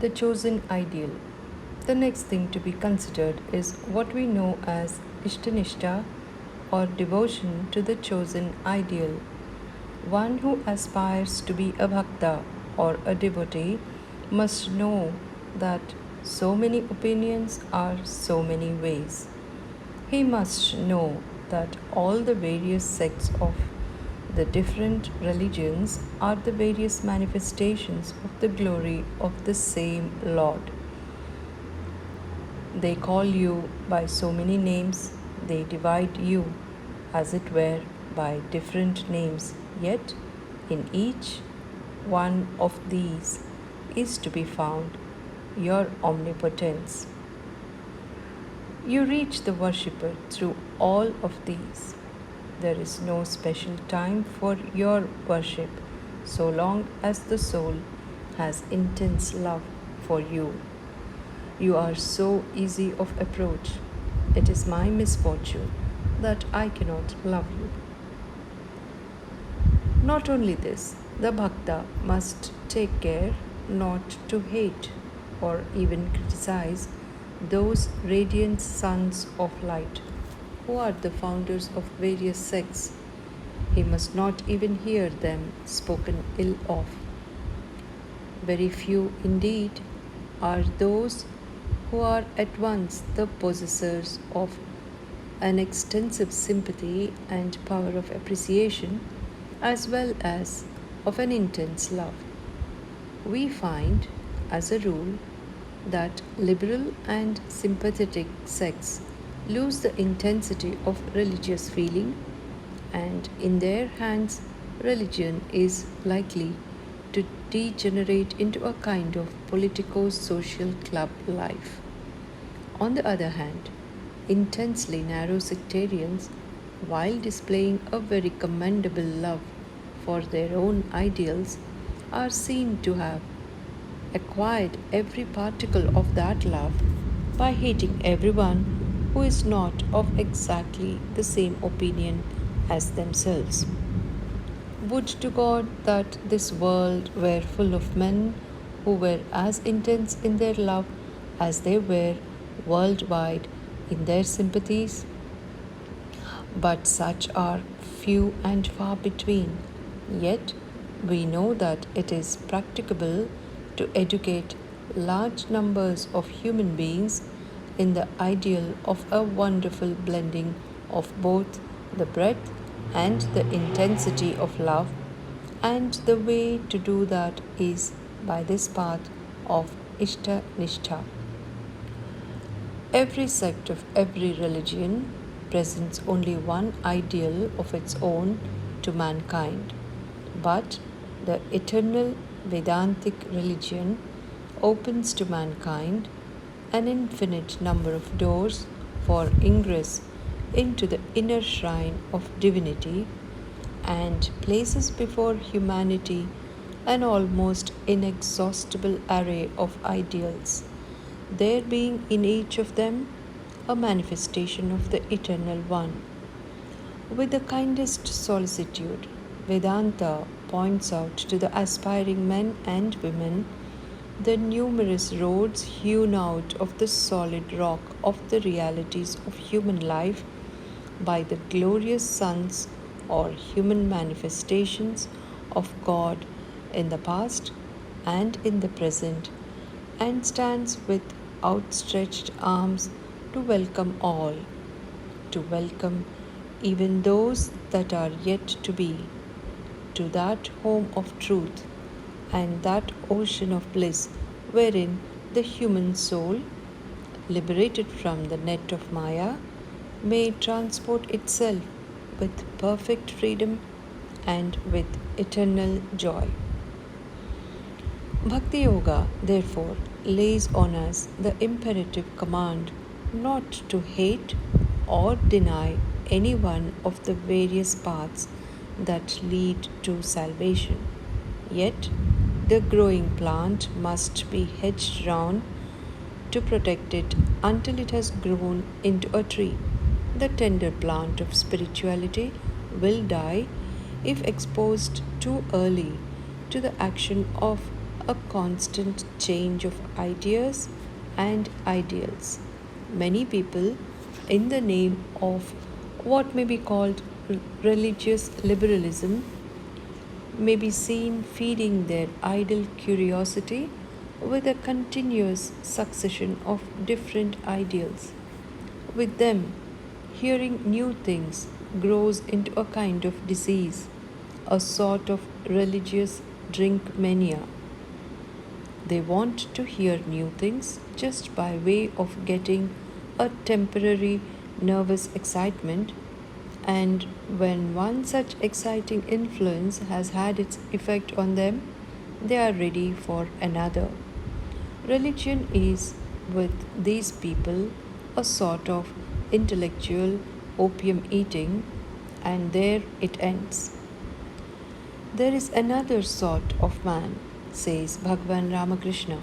The chosen ideal. The next thing to be considered is what we know as Ishtanishta or devotion to the chosen ideal. One who aspires to be a bhakta or a devotee must know that so many opinions are so many ways. He must know that all the various sects of the different religions are the various manifestations of the glory of the same Lord. They call you by so many names, they divide you, as it were, by different names, yet in each one of these is to be found your omnipotence. You reach the worshipper through all of these. There is no special time for your worship so long as the soul has intense love for you. You are so easy of approach. It is my misfortune that I cannot love you. Not only this, the bhakta must take care not to hate or even criticize those radiant sons of light who are the founders of various sects. He must not even hear them spoken ill of. Very few indeed are those who are at once the possessors of an extensive sympathy and power of appreciation, as well as of an intense love. We find, as a rule, that liberal and sympathetic sects lose the intensity of religious feeling, and in their hands, religion is likely to degenerate into a kind of politico social club life. On the other hand, intensely narrow sectarians, while displaying a very commendable love for their own ideals, are seen to have acquired every particle of that love by hating everyone who is not of exactly the same opinion as themselves. Would to God that this world were full of men who were as intense in their love as they were worldwide in their sympathies. But such are few and far between. Yet we know that it is practicable to educate large numbers of human beings in the ideal of a wonderful blending of both the breadth and the intensity of love, and the way to do that is by this path of Ishta Nishtha. Every sect of every religion presents only one ideal of its own to mankind, but the eternal Vedantic religion opens to mankind an infinite number of doors for ingress into the inner shrine of divinity and places before humanity an almost inexhaustible array of ideals, there being in each of them a manifestation of the Eternal One. With the kindest solicitude, Vedanta points out to the aspiring men and women the numerous roads hewn out of the solid rock of the realities of human life by the glorious sons or human manifestations of God in the past and in the present, and stands with outstretched arms to welcome all, to welcome even those that are yet to be, to that home of truth and that ocean of bliss wherein the human soul, liberated from the net of Maya, may transport itself with perfect freedom and with eternal joy. Bhakti Yoga, therefore, lays on us the imperative command not to hate or deny any one of the various paths that lead to salvation. Yet, the growing plant must be hedged round to protect it until it has grown into a tree. The tender plant of spirituality will die if exposed too early to the action of a constant change of ideas and ideals. Many people, in the name of what may be called religious liberalism, may be seen feeding their idle curiosity with a continuous succession of different ideals. With them, hearing new things grows into a kind of disease, a sort of religious drink mania. They want to hear new things just by way of getting a temporary nervous excitement, and when one such exciting influence has had its effect on them, they are ready for another. Religion is, with these people, a sort of intellectual opium eating, and there it ends. There is another sort of man, says Bhagavan Ramakrishna,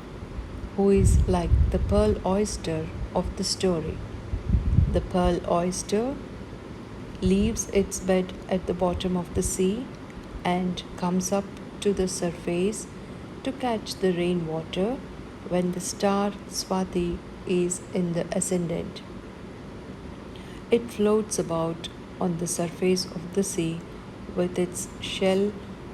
who is like the pearl oyster of the story. The pearl oyster leaves its bed at the bottom of the sea and comes up to the surface to catch the rainwater when the star Swati is in the ascendant. It floats about on the surface of the sea with its shell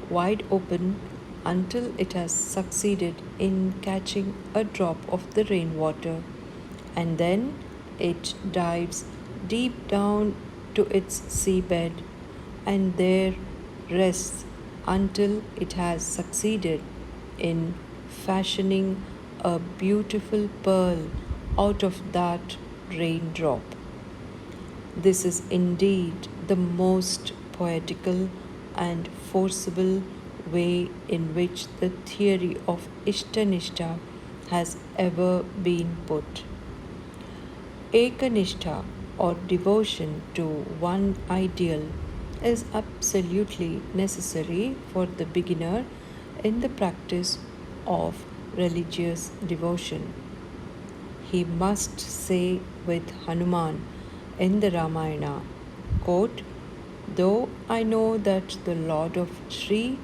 wide open until it has succeeded in catching a drop of the rainwater, and then it dives deep down to its seabed and there rests until it has succeeded in fashioning a beautiful pearl out of that raindrop. This is indeed the most poetical and forcible way in which the theory of Ishtanishta has ever been put. Ekanishta, or devotion to one ideal, is absolutely necessary for the beginner in the practice of religious devotion. He must say with Hanuman in the Ramayana, quote, "Though I know that the Lord of Sri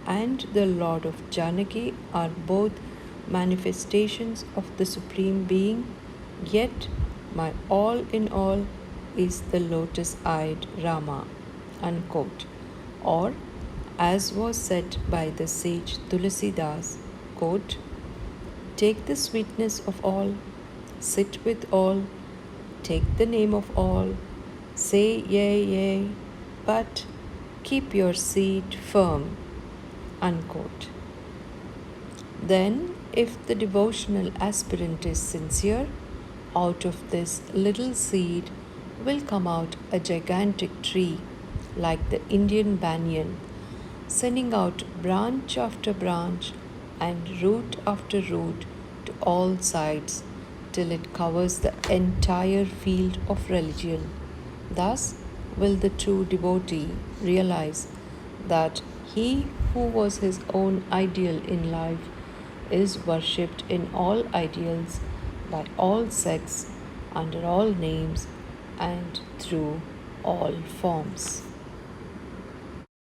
and the Lord of Janaki are both manifestations of the Supreme Being, yet my all in all is the lotus-eyed Rama," unquote. Or, as was said by the sage Tulasidas, quote, "Take the sweetness of all, sit with all, take the name of all, say yea, yea, but keep your seat firm," unquote. Then, if the devotional aspirant is sincere, out of this little seed will come out a gigantic tree like the Indian banyan, sending out branch after branch and root after root to all sides till it covers the entire field of religion. Thus will the true devotee realize that he who was his own ideal in life is worshipped in all ideals, by all sects, under all names, and through all forms.